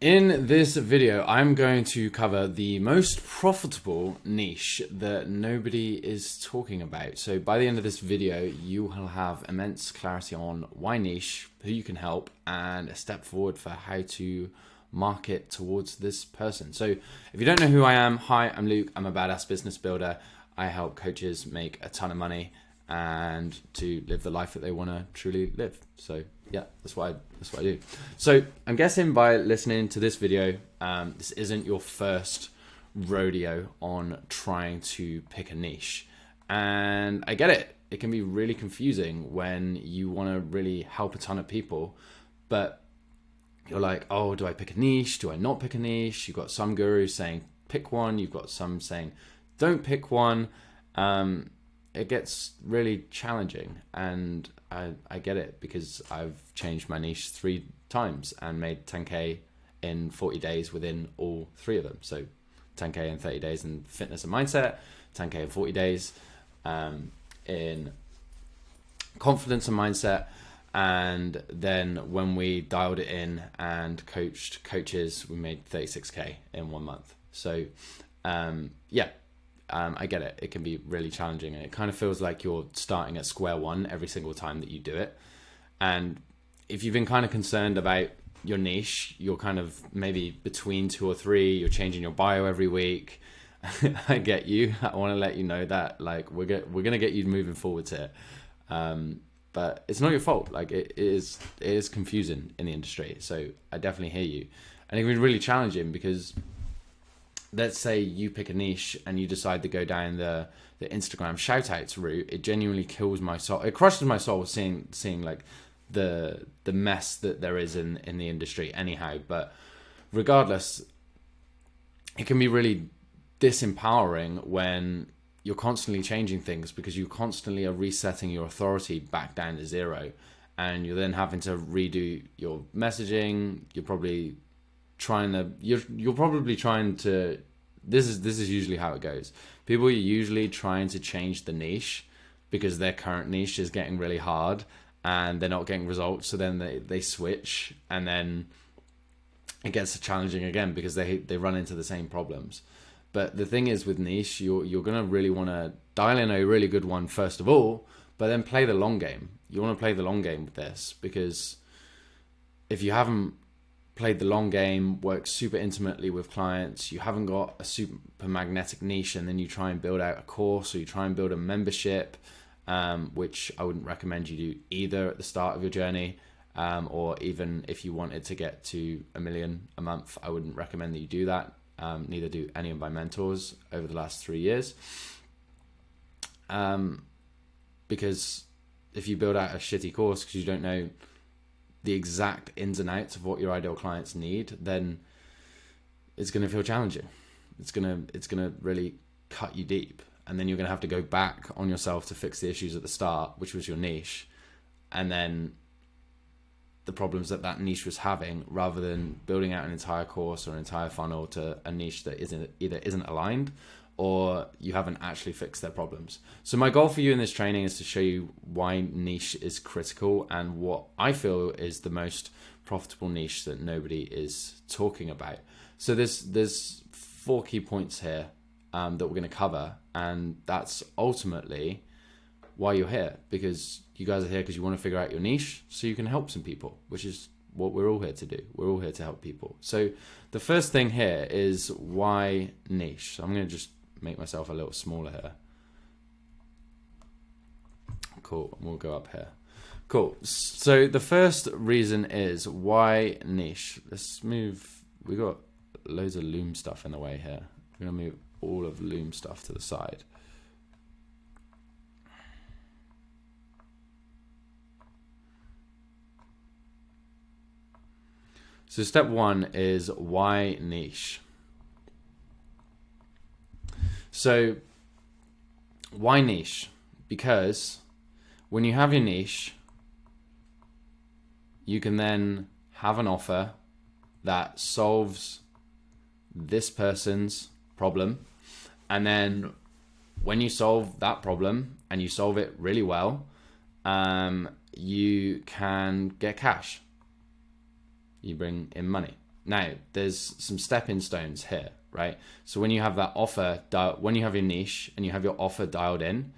In this video, I'm going to cover the most profitable niche that nobody is talking about. So by the end of this video, you will have immense clarity on why niche, who you can help, and a step forward for how to market towards this person. So if you don't know who I am, hi, I'm Luke. I'm a badass business builder. I help coaches make a ton of money and to live the life that they want to truly live. So yeah, that's what I do. So I'm guessing by listening to this video, this isn't your first rodeo on trying to pick a niche. And I get it. It can be really confusing when you want to really help a ton of people, but you're like, oh, do I pick a niche? Do I not pick a niche? You've got some gurus saying pick one. You've got some saying don't pick one. It gets really challenging, and I get it because I've changed my niche 3 times and made 10K in 40 days within all 3 of them. So 10K in 30 days in fitness and mindset, 10K in 40 days in confidence and mindset. And then when we dialed it in and coached coaches, we made 36K in 1 month. So I get it. It can be really challenging, and it kind of feels like you're starting at square one every single time that you do it. And if you've been kind of concerned about your niche, you're kind of maybe between 2 or 3, you're changing your bio every week. I get you. I want to let you know that like we're going to get you moving forward to it. But it's not your fault. Like it is confusing in the industry. So I definitely hear you. And it can be really challenging because let's say you pick a niche and you decide to go down the Instagram shout outs route. It genuinely kills my soul. It crushes my soul seeing like the mess that there is in the industry anyhow. But regardless, it can be really disempowering when you're constantly changing things because you constantly are resetting your authority back down to 0, and you're then having to redo your messaging. You're probably trying to this is usually how it goes. People are usually trying to change the niche because their current niche is getting really hard and they're not getting results, so then they switch, and then it gets challenging again because they run into the same problems. But the thing is with niche, you're gonna really want to dial in a really good one first of all, but then play the long game. You want to play the long game with this, because if you haven't played the long game, worked super intimately with clients, you haven't got a super magnetic niche, and then you try and build out a course or you try and build a membership, which I wouldn't recommend you do either at the start of your journey, or even if you wanted to get to 1 million a month, I wouldn't recommend that you do that. Neither do any of my mentors over the last 3 years. Because if you build out a shitty course because you don't know the exact ins and outs of what your ideal clients need, then it's going to feel challenging. It's going to really cut you deep. And then you're going to have to go back on yourself to fix the issues at the start, which was your niche. And then the problems that niche was having, rather than building out an entire course or an entire funnel to a niche that isn't aligned, or you haven't actually fixed their problems. So my goal for you in this training is to show you why niche is critical and what I feel is the most profitable niche that nobody is talking about. So there's 4 key points here that we're going to cover, and that's ultimately why you're here, because you guys are here because you want to figure out your niche so you can help some people, which is what we're all here to do. We're all here to help people. So the first thing here is why niche. So I'm going to just make myself a little smaller here. Cool. We'll go up here. Cool. So the first reason is why niche. Let's move. We got loads of Loom stuff in the way here. We're going to move all of Loom stuff to the side. So step 1 is why niche. So why niche? Because when you have your niche, you can then have an offer that solves this person's problem. And then when you solve that problem and you solve it really well, you can get cash. You bring in money. Now, there's some stepping stones here, right? So when you have that offer, when you have your niche and you have your offer dialed in,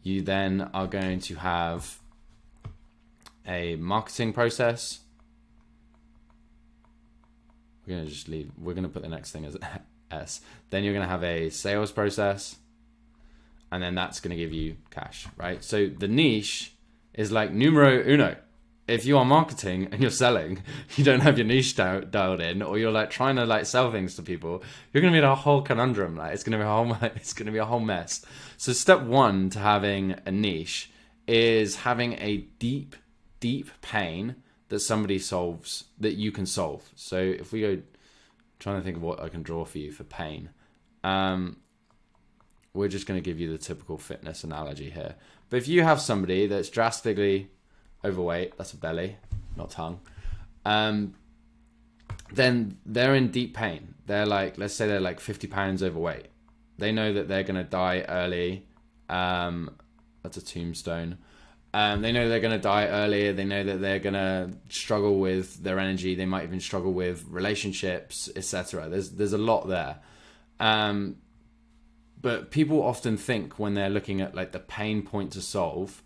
you then are going to have a marketing process. We're going to just leave. We're going to put the next thing as S. Then you're going to have a sales process, and then that's going to give you cash, right? So the niche is like numero uno. If you are marketing and you're selling, you don't have your niche dialed in, or you're like trying to like sell things to people, you're going to be in a whole conundrum. Like it's going to be a whole mess. So step one to having a niche is having a deep pain that somebody solves, that you can solve. So if we go, trying to think of what I can draw for you for pain. We're just going to give you the typical fitness analogy here. But if you have somebody that's drastically overweight, that's a belly, not tongue, then they're in deep pain. They're like, let's say they're like 50 pounds overweight. They know that they're going to die early. That's a tombstone. They know they're going to die earlier. They know that they're going to struggle with their energy. They might even struggle with relationships, etc. There's a lot there. But people often think when they're looking at like the pain point to solve,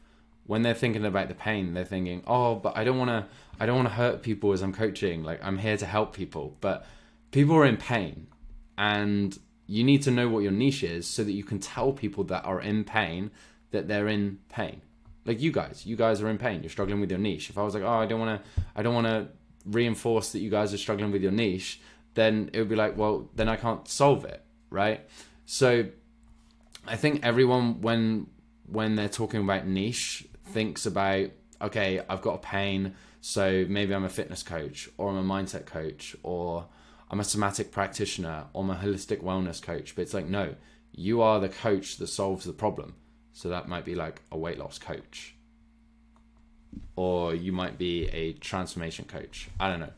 when they're thinking about the pain, they're thinking, oh, but I don't want to hurt people as I'm coaching. Like I'm here to help people. But people are in pain, and you need to know what your niche is so that you can tell people that are in pain that they're in pain. Like you guys are in pain. You're struggling with your niche. If I was like, oh, I don't want to reinforce that you guys are struggling with your niche, then it would be like, well, then I can't solve it, right? So I think everyone, when they're talking about niche, thinks about, okay, I've got a pain, so maybe I'm a fitness coach, or I'm a mindset coach, or I'm a somatic practitioner, or I'm a holistic wellness coach. But it's like, no, you are the coach that solves the problem. So that might be like a weight loss coach, or you might be a transformation coach. I don't know.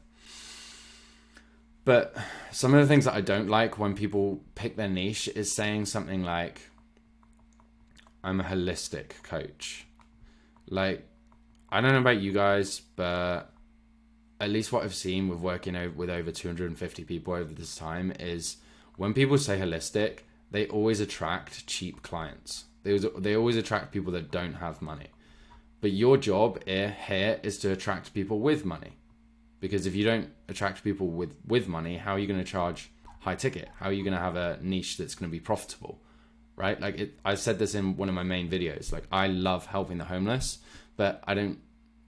But some of the things that I don't like when people pick their niche is saying something like, I'm a holistic coach. Like, I don't know about you guys, but at least what I've seen with working with over 250 people over this time is when people say holistic, they always attract cheap clients. They always attract people that don't have money. But your job here is to attract people with money. Because if you don't attract people with money, how are you going to charge high ticket? How are you going to have a niche that's going to be profitable? Right? Like I said this in one of my main videos. Like I love helping the homeless, but I don't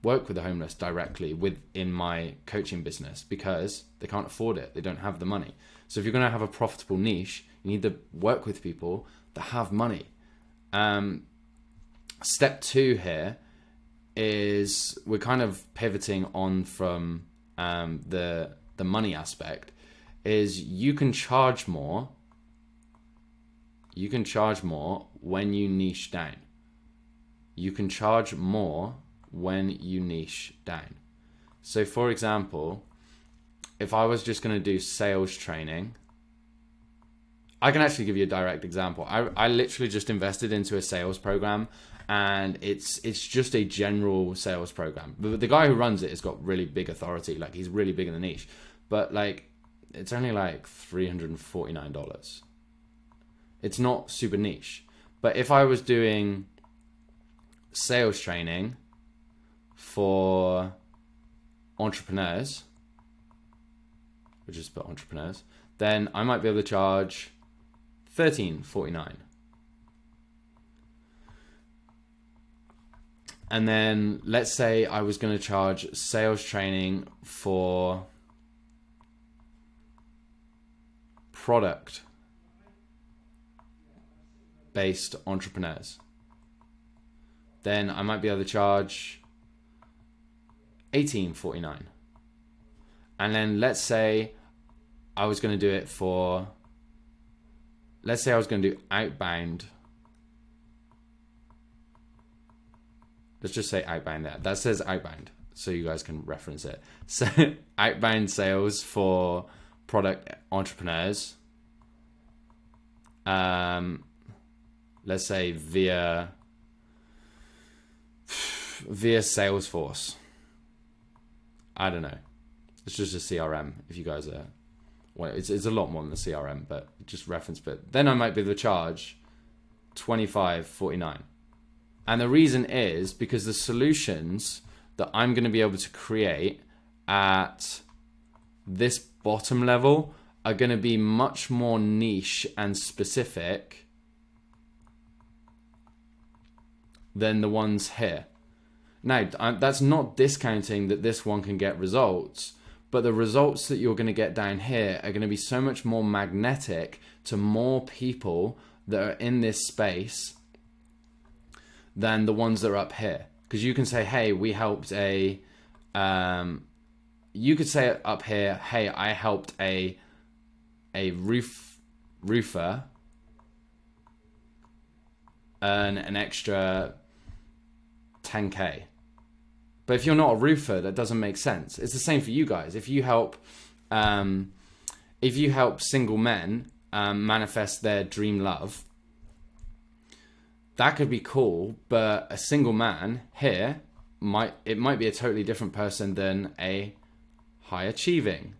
work with the homeless directly within my coaching business because they can't afford it. They don't have the money. So if you're going to have a profitable niche, you need to work with people that have money. Step two here is we're kind of pivoting on from the money aspect, is you can charge more. You can charge more when you niche down. You can charge more when you niche down. So for example, if I was just going to do sales training, I can actually give you a direct example. I literally just invested into a sales program, and it's just a general sales program. The guy who runs it has got really big authority. Like he's really big in the niche, but like it's only like $349. It's not super niche. But if I was doing sales training for entrepreneurs, which is for entrepreneurs, then I might be able to charge $13.49. And then let's say I was going to charge sales training for product-based entrepreneurs. Then I might be able to charge $18.49. And then let's say I was going to do it for, let's say I was going to do outbound. Let's just say outbound there. That says outbound, so you guys can reference it. So outbound sales for product entrepreneurs. Let's say via Salesforce. I don't know. It's just a CRM if you guys are, well, it's a lot more than the CRM, but just reference bit. Then I might be able to charge $25.49. And the reason is because the solutions that I'm going to be able to create at this bottom level are going to be much more niche and specific than the ones here. Now, that's not discounting that this one can get results, but the results that you're going to get down here are going to be so much more magnetic to more people that are in this space than the ones that are up here. Because you can say, hey, we helped you could say up here, hey, I helped a roofer earn an extra 10K. But if you're not a roofer, that doesn't make sense. It's the same for you guys. If you help single men manifest their dream love, that could be cool. But a single man here might be a totally different person than a high achieving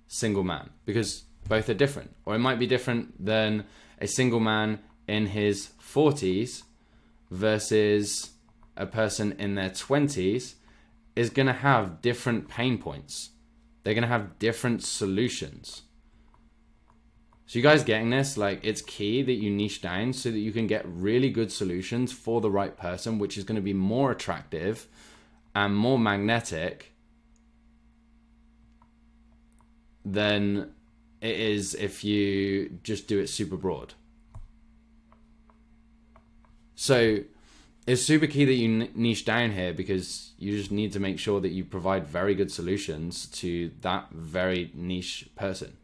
single man, because both are different. Or it might be different than a single man in his 40s versus a person in their 20s is going to have different pain points. They're going to have different solutions. So you guys getting this? Like, it's key that you niche down so that you can get really good solutions for the right person, which is going to be more attractive and more magnetic than it is if you just do it super broad. So it's super key that you niche down here, because you just need to make sure that you provide very good solutions to that very niche person.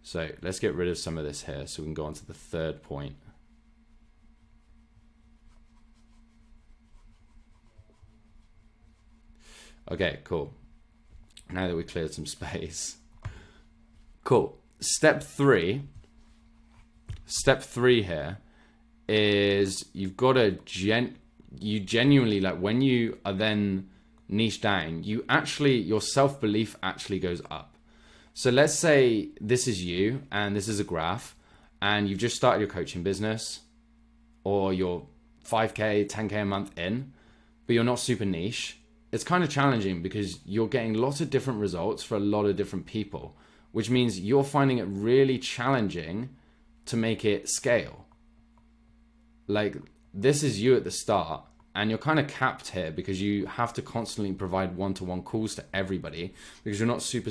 So let's get rid of some of this here so we can go on to the third point. Okay, cool. Now that we cleared some space. Cool. Step three here is you've got to you genuinely, like, when you are then niche down, your self-belief actually goes up. So let's say this is you and this is a graph and you've just started your coaching business, or you're 5K, 10K a month in, but you're not super niche. It's kind of challenging because you're getting lots of different results for a lot of different people, which means you're finding it really challenging to make it scale. Like, this is you at the start and you're kind of capped here because you have to constantly provide one-to-one calls to everybody because you're not super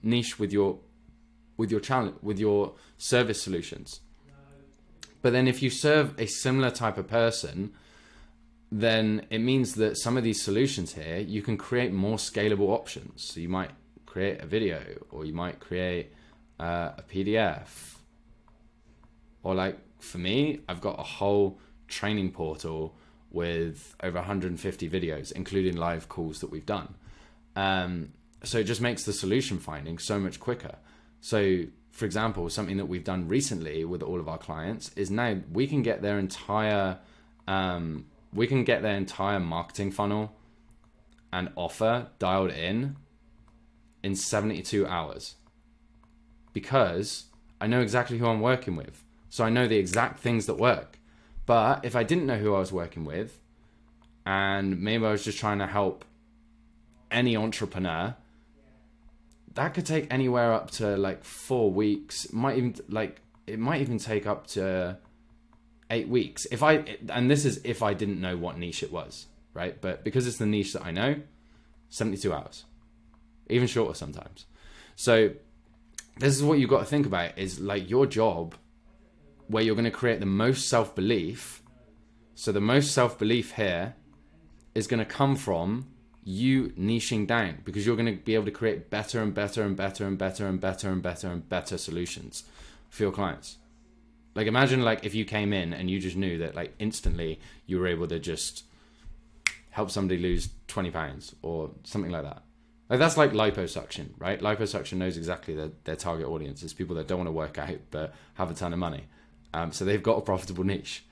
niche with your challenge, with your service solutions. But then if you serve a similar type of person, then it means that some of these solutions here, you can create more scalable options. So you might create a video, or you might create a PDF, or, like, for me, I've got a whole training portal with over 150 videos, including live calls that we've done. So it just makes the solution finding so much quicker. So, for example, something that we've done recently with all of our clients is now we can get their entire marketing funnel and offer dialed in 72 hours, because I know exactly who I'm working with. So I know the exact things that work. But if I didn't know who I was working with, and maybe I was just trying to help any entrepreneur, that could take anywhere up to like 4 weeks. It might even take up to 8 weeks. And this is if I didn't know what niche it was, right? But because it's the niche that I know, 72 hours, even shorter sometimes. So this is what you've got to think about, is like your job where you're going to create the most self-belief. So the most self-belief here is going to come from you niching down, because you're going to be able to create better and better and better and better and better and better and better solutions for your clients. Like, imagine like if you came in and you just knew that like instantly you were able to just help somebody lose 20 pounds or something like that. Like, that's like liposuction, right? Liposuction knows exactly their target audience. It's people that don't want to work out but have a ton of money. So they've got a profitable niche.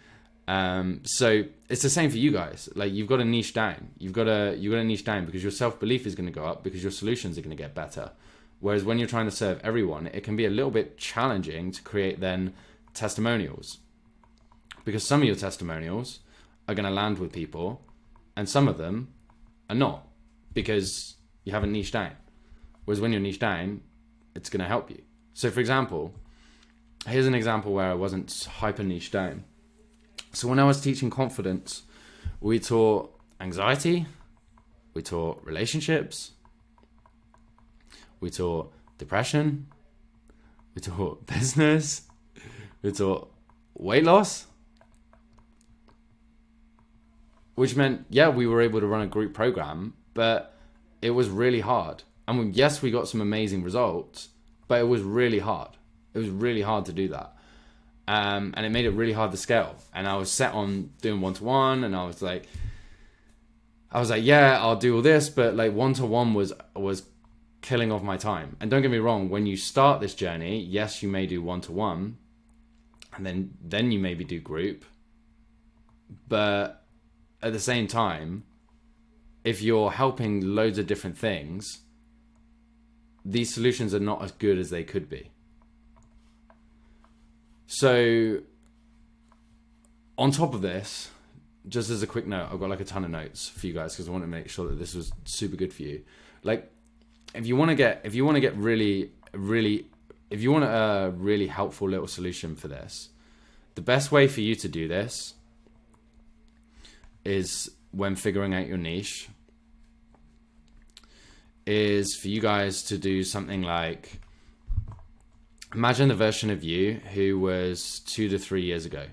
So it's the same for you guys. Like, you've got to niche down. You've got to niche down because your self-belief is going to go up, because your solutions are going to get better. Whereas when you're trying to serve everyone, it can be a little bit challenging to create then testimonials, because some of your testimonials are going to land with people and some of them are not, because you haven't niched down. Whereas when you're niched down, it's going to help you. So for example, here's an example where I wasn't hyper niched down. So when I was teaching confidence, we taught anxiety, we taught relationships, we taught depression, we taught business, we taught weight loss, which meant, yeah, we were able to run a group program, but it was really hard. And yes, we got some amazing results, but it was really hard. It was really hard to do that. And it made it really hard to scale. And I was set on doing one-to-one, and I was like, yeah, I'll do all this, but like one-to-one was killing off my time. And don't get me wrong, when you start this journey, yes, you may do one-to-one, and then you maybe do group. But at the same time, if you're helping loads of different things, these solutions are not as good as they could be. So on top of this, just as a quick note, I've got like a ton of notes for you guys because I want to make sure that this was super good for you. Like, if you want a really helpful little solution for this, the best way for you to do this is, when figuring out your niche, is for you guys to do something like, imagine the version of you who was 2 to 3 years ago.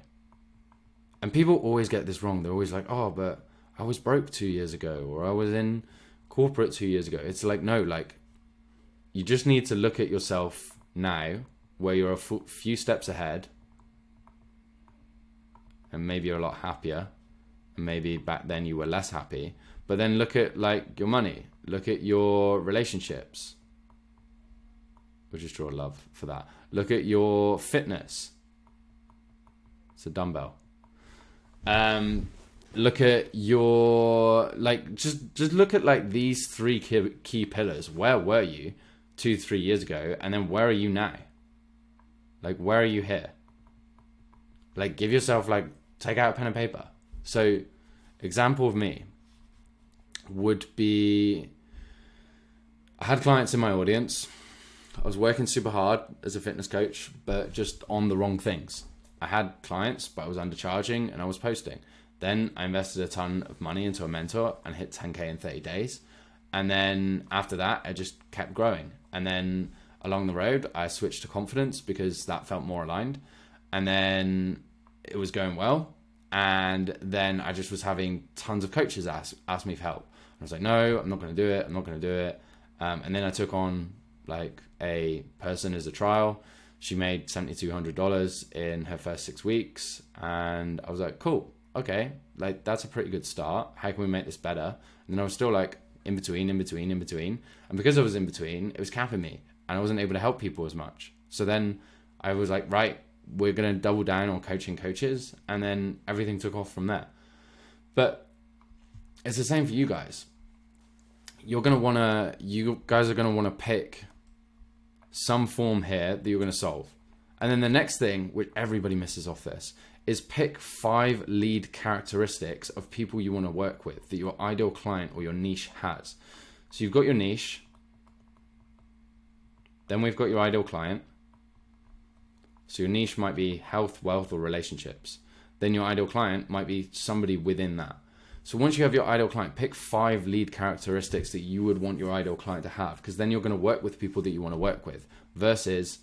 And people always get this wrong. They're always like, oh, but I was broke 2 years ago, or I was in corporate 2 years ago. It's like, no, like, you just need to look at yourself now, where you're a few steps ahead, and maybe you're a lot happier, and maybe back then you were less happy. But then look at like your money, look at your relationships. We'll just draw love for that. Look at your fitness. It's a dumbbell. Look at your, like, just look at like these three key pillars. Where were you 2-3 years ago? And then where are you now? Like, where are you here? Like, give yourself, like, take out a pen and paper. So, example of me would be, I had clients in my audience. I was working super hard as a fitness coach, but just on the wrong things. I had clients, but I was undercharging and I was posting. Then I invested a ton of money into a mentor and hit 10K in 30 days. And then after that, I just kept growing. And then along the road, I switched to confidence because that felt more aligned. And then it was going well. And then I just was having tons of coaches ask me for help. I was like, no, I'm not going to do it. I'm not going to do it. And then I took on like a person as a trial. She made $7,200 in her first 6 weeks. And I was like, cool. Okay. Like, that's a pretty good start. How can we make this better? And then I was still like in between. And because I was in between, it was capping me and I wasn't able to help people as much. So then I was like, right, we're going to double down on coaching coaches. And then everything took off from there. But it's the same for you guys. You guys are going to want to pick some form here that you're going to solve. And then the next thing, which everybody misses off this, is pick 5 lead characteristics of people you want to work with that your ideal client or your niche has. So you've got your niche. Then we've got your ideal client. So your niche might be health, wealth, or relationships. Then your ideal client might be somebody within that. So once you have your ideal client, pick 5 lead characteristics that you would want your ideal client to have, because then you're going to work with people that you want to work with, versus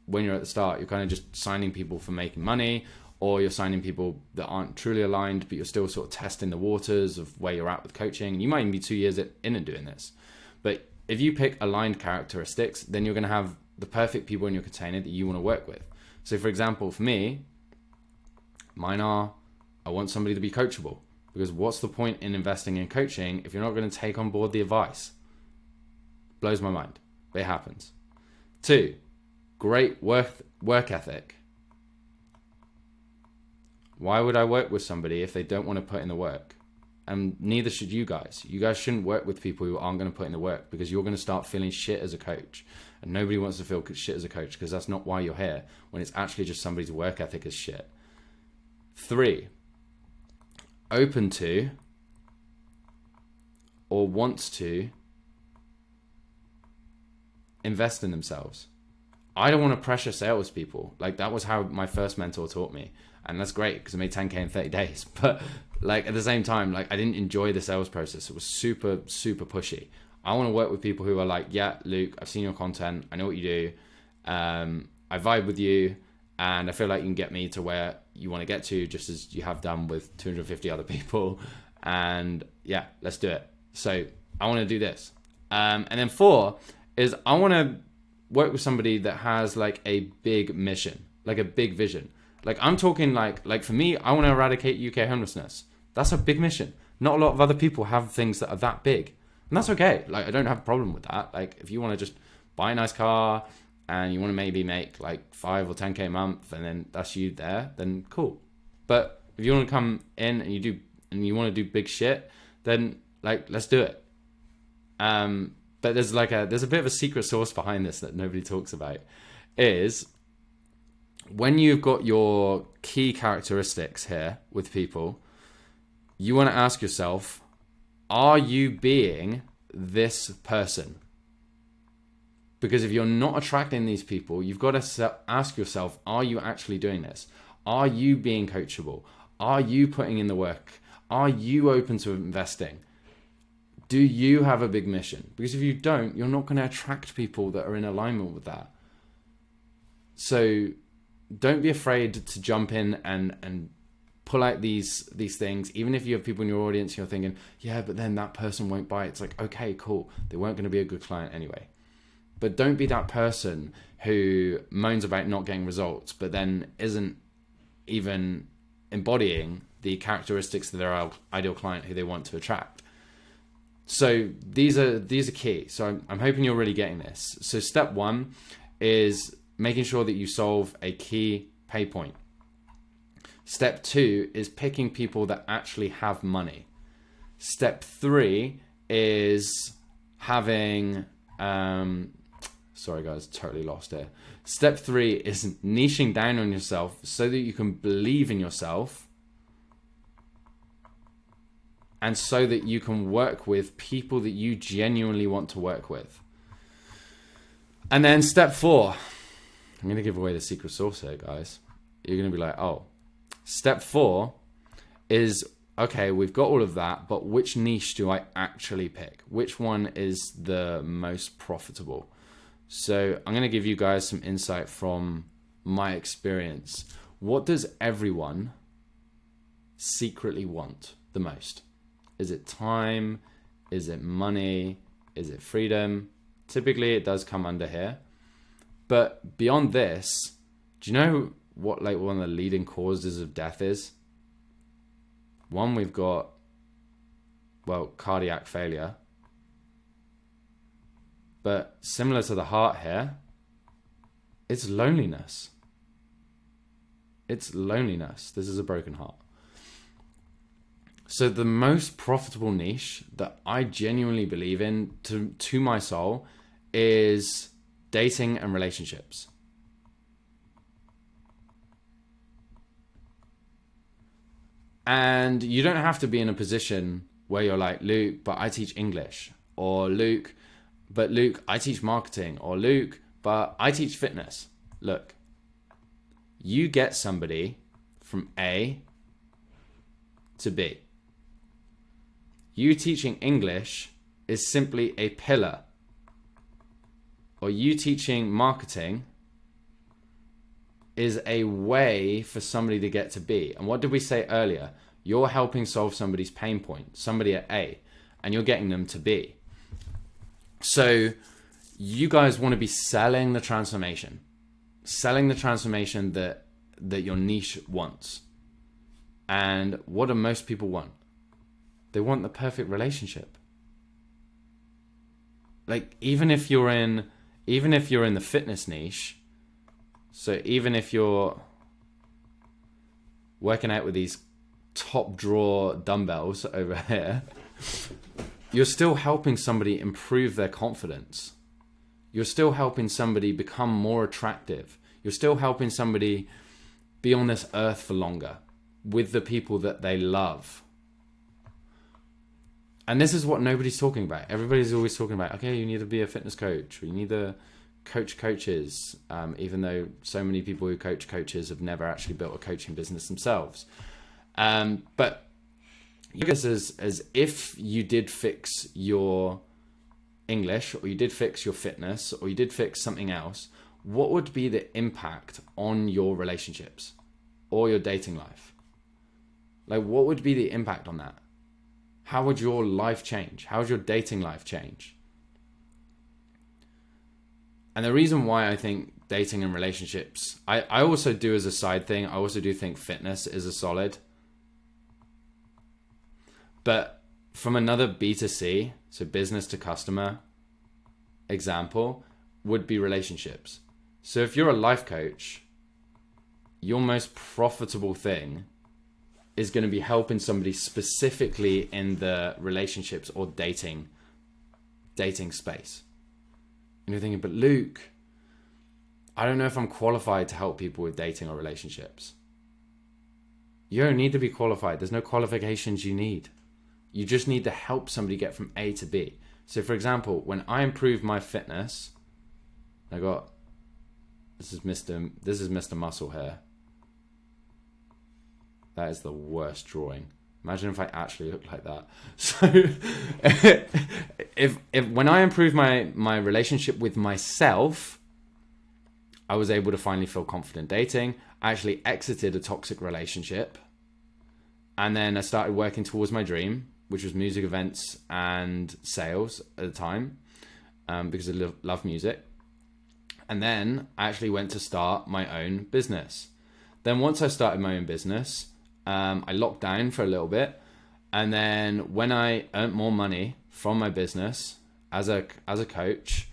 when you're at the start, you're kind of just signing people for making money, or you're signing people that aren't truly aligned, but you're still sort of testing the waters of where you're at with coaching. You might even be 2 years in and doing this. But if you pick aligned characteristics, then you're going to have the perfect people in your container that you want to work with. So for example, for me, mine are, I want somebody to be coachable. Because what's the point in investing in coaching if you're not going to take on board the advice? Blows my mind, but it happens. 2, great work ethic. Why would I work with somebody if they don't want to put in the work? And neither should you guys. You guys shouldn't work with people who aren't going to put in the work, because you're going to start feeling shit as a coach. And nobody wants to feel shit as a coach, because that's not why you're here, when it's actually just somebody's work ethic is shit. 3, open to or wants to invest in themselves. I don't want to pressure salespeople. Like, that was how my first mentor taught me. And that's great, because I made 10K in 30 days. But like, at the same time, like, I didn't enjoy the sales process. It was super, super pushy. I want to work with people who are like, yeah, Luke, I've seen your content. I know what you do. I vibe with you. And I feel like you can get me to where you want to get to, just as you have done with 250 other people. And yeah, let's do it. So I want to do this. And then 4 is I want to work with somebody that has like a big mission, like a big vision. Like, I'm talking like for me, I want to eradicate UK homelessness. That's a big mission. Not a lot of other people have things that are that big. And that's okay. Like, I don't have a problem with that. Like, if you want to just buy a nice car and you want to maybe make like 5 or 10K a month, and then that's you there, then cool. But if you want to come in and you want to do big shit, then like, let's do it. But there's a bit of a secret sauce behind this that nobody talks about, is when you've got your key characteristics here with people, you want to ask yourself, are you being this person? Because if you're not attracting these people, you've got to ask yourself, are you actually doing this? Are you being coachable? Are you putting in the work? Are you open to investing? Do you have a big mission? Because if you don't, you're not going to attract people that are in alignment with that. So don't be afraid to jump in and pull out these things. Even if you have people in your audience, you're thinking, yeah, but then that person won't buy it. It's like, okay, cool. They weren't going to be a good client anyway. But don't be that person who moans about not getting results, but then isn't even embodying the characteristics of their ideal client who they want to attract. So these are key. So I'm hoping you're really getting this. So step 1 is making sure that you solve a key pay point. Step 2 is picking people that actually have money. Step 3 is having, sorry guys, totally lost here. Step 3 is niching down on yourself so that you can believe in yourself, and so that you can work with people that you genuinely want to work with. And then step 4, I'm going to give away the secret sauce here, guys. You're going to be like, oh, step 4 is, okay, we've got all of that, but which niche do I actually pick? Which one is the most profitable? So I'm going to give you guys some insight from my experience. What does everyone secretly want the most? Is it time? Is it money? Is it freedom? Typically it does come under here. But beyond this, do you know what like one of the leading causes of death is? One, we've got, well, cardiac failure. But similar to the heart here, it's loneliness. It's loneliness. This is a broken heart. So the most profitable niche that I genuinely believe in to my soul is dating and relationships. And you don't have to be in a position where you're like, Luke, but I teach English, or Luke, I teach marketing, or Luke, but I teach fitness. Look, you get somebody from A to B. You teaching English is simply a pillar. Or you teaching marketing is a way for somebody to get to B. And what did we say earlier? You're helping solve somebody's pain point, somebody at A, and you're getting them to B. So you guys want to be selling the transformation that your niche wants. And what do most people want? They want the perfect relationship. Like, even if you're in the fitness niche, so even if you're working out with these top drawer dumbbells over here, you're still helping somebody improve their confidence. You're still helping somebody become more attractive. You're still helping somebody be on this earth for longer with the people that they love. And this is what nobody's talking about. Everybody's always talking about, okay, you need to be a fitness coach, or you need to coach coaches, even though so many people who coach coaches have never actually built a coaching business themselves. But you guess as if you did fix your English, or you did fix your fitness, or you did fix something else, what would be the impact on your relationships or your dating life? Like, what would be the impact on that? How would your life change? How would your dating life change? And the reason why I think dating and relationships, I also do as a side thing, I also do think fitness is a solid. But from another B2C, so business to customer example, would be relationships. So if you're a life coach, your most profitable thing is going to be helping somebody specifically in the relationships or dating space. And you're thinking, but Luke, I don't know if I'm qualified to help people with dating or relationships. You don't need to be qualified. There's no qualifications you need. You just need to help somebody get from A to B. So for example, when I improved my fitness, I got, this is Mr. Muscle here. That is the worst drawing. Imagine if I actually looked like that. So if when I improved my relationship with myself, I was able to finally feel confident dating. I actually exited a toxic relationship. And then I started working towards my dream, which was music events and sales at the time, because I love music. And then I actually went to start my own business. Then once I started my own business, I locked down for a little bit. And then when I earned more money from my business as a coach,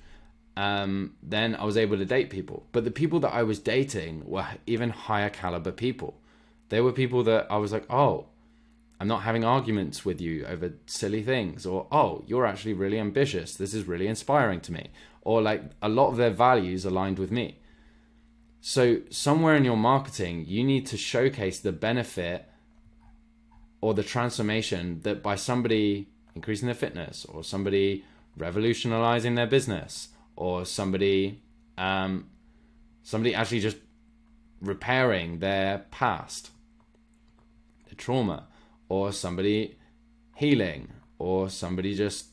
then I was able to date people. But the people that I was dating were even higher caliber people. They were people that I was like, oh, I'm not having arguments with you over silly things. Or, oh, you're actually really ambitious. This is really inspiring to me. Or like a lot of their values aligned with me. So somewhere in your marketing, you need to showcase the benefit or the transformation that by somebody increasing their fitness, or somebody revolutionizing their business, or somebody actually just repairing their past, their trauma, or somebody healing, or somebody just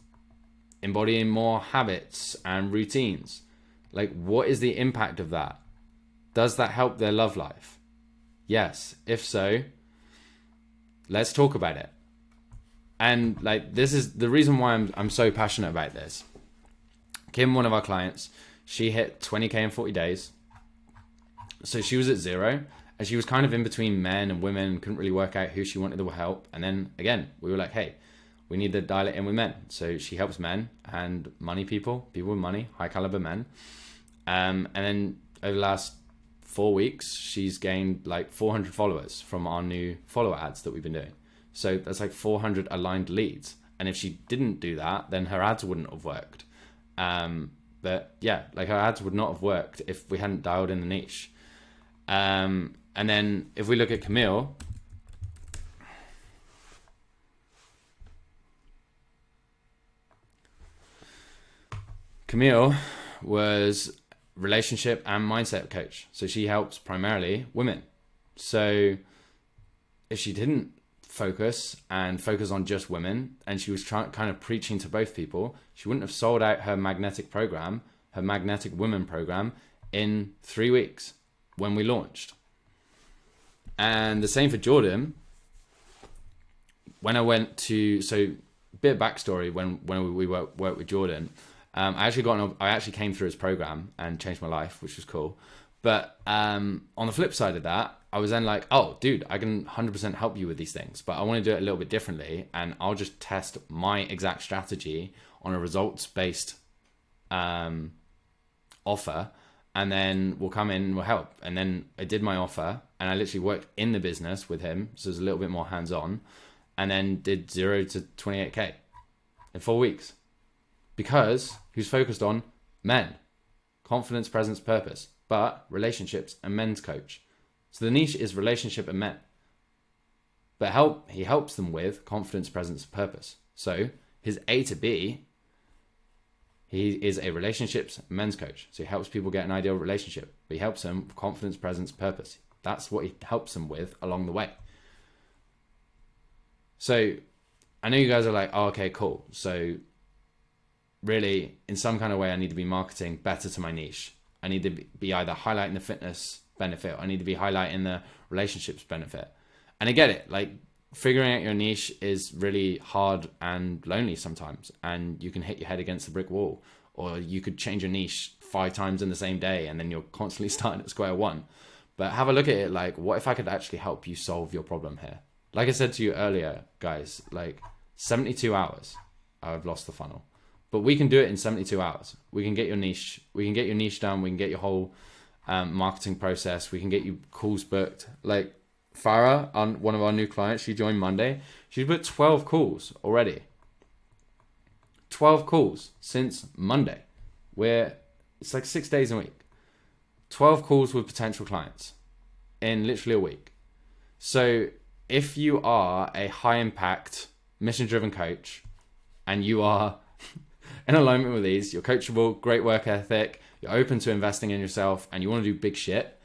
embodying more habits and routines. Like, what is the impact of that? Does that help their love life? Yes. If so, let's talk about it. And like, this is the reason why I'm so passionate about this. Kim, one of our clients, she hit 20K in 40 days. So she was at 0, and she was kind of in between men and women, couldn't really work out who she wanted to help. And then again, we were like, hey, we need to dial it in with men. So she helps men and money people with money, high caliber men. And then over the last 4 weeks, she's gained like 400 followers from our new follower ads that we've been doing. So that's like 400 aligned leads. And if she didn't do that, then her ads wouldn't have worked. But yeah, like her ads would not have worked if we hadn't dialed in the niche. And then if we look at Camille, was relationship and mindset coach. So she helps primarily women. So if she didn't focus on just women, and she was kind of preaching to both people, she wouldn't have sold out her magnetic women program in 3 weeks when we launched. And the same for Jordan. When I went to, so bit of backstory, when we worked with Jordan, I actually came through his program and changed my life, which was cool. But on the flip side of that, I was then like, oh, dude, I can 100% help you with these things, but I want to do it a little bit differently. And I'll just test my exact strategy on a results-based offer. and then we'll come in and we'll help. And then I did my offer, and I literally worked in the business with him, so it was a little bit more hands-on, and then did 0 to 28K in 4 weeks, because he was focused on men, confidence, presence, purpose, but relationships and men's coach. So the niche is relationship and men, but he helps them with confidence, presence, purpose. So his A to B, he is a relationships men's coach. So he helps people get an ideal relationship, but he helps them with confidence, presence, purpose. That's what he helps them with along the way. So I know you guys are like, oh, okay, cool. So really, in some kind of way, I need to be marketing better to my niche. I need to be either highlighting the fitness benefit, or I need to be highlighting the relationships benefit. And I get it. Like, figuring out your niche is really hard and lonely sometimes, and you can hit your head against the brick wall, or you could change your niche 5 times in the same day, and then you're constantly starting at square one. But have a look at it like, what if I could actually help you solve your problem here? Like I said to you earlier, guys, like 72 hours, I've lost the funnel. But we can do it in 72 hours. We can get your niche. We can get your niche done. We can get your whole marketing process. We can get you calls booked. Like Farah, on one of our new clients, she joined Monday. She's booked 12 calls already. 12 calls since Monday. It's like 6 days a week. 12 calls with potential clients in literally a week. So if you are a high impact, mission driven coach, and you are in alignment with these, you're coachable, great work ethic, you're open to investing in yourself, and you want to do big shit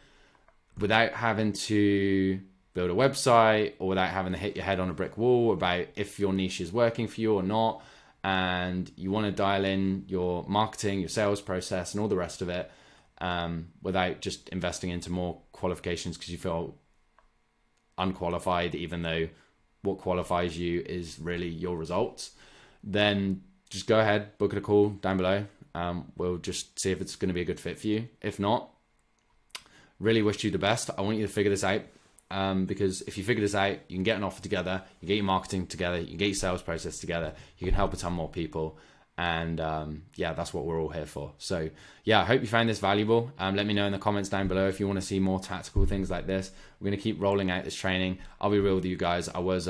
without having to build a website, or without having to hit your head on a brick wall about if your niche is working for you or not, and you want to dial in your marketing, your sales process, and all the rest of it, without just investing into more qualifications because you feel unqualified, even though what qualifies you is really your results, then just go ahead, book a call down below. We'll just see if it's going to be a good fit for you. If not, really wish you the best. I want you to figure this out, because if you figure this out, you can get an offer together, you get your marketing together, you get your sales process together, you can help a ton more people. And yeah, that's what we're all here for. So yeah, I hope you found this valuable. Let me know in the comments down below if you want to see more tactical things like this. We're going to keep rolling out this training. I'll be real with you guys. I was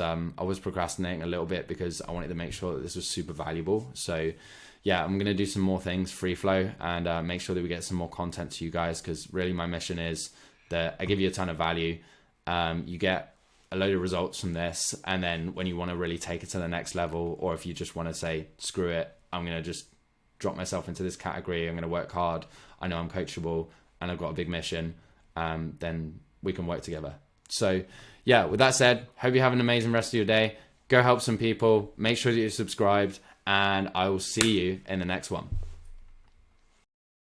procrastinating a little bit because I wanted to make sure that this was super valuable. So yeah, I'm going to do some more things free flow, and make sure that we get some more content to you guys, because really my mission is that I give you a ton of value. You get a load of results from this, and then when you want to really take it to the next level, or if you just want to say, screw it, I'm going to just drop myself into this category, I'm going to work hard, I know I'm coachable, and I've got a big mission, then we can work together. So yeah, with that said, hope you have an amazing rest of your day. Go help some people, make sure that you're subscribed, and I will see you in the next one.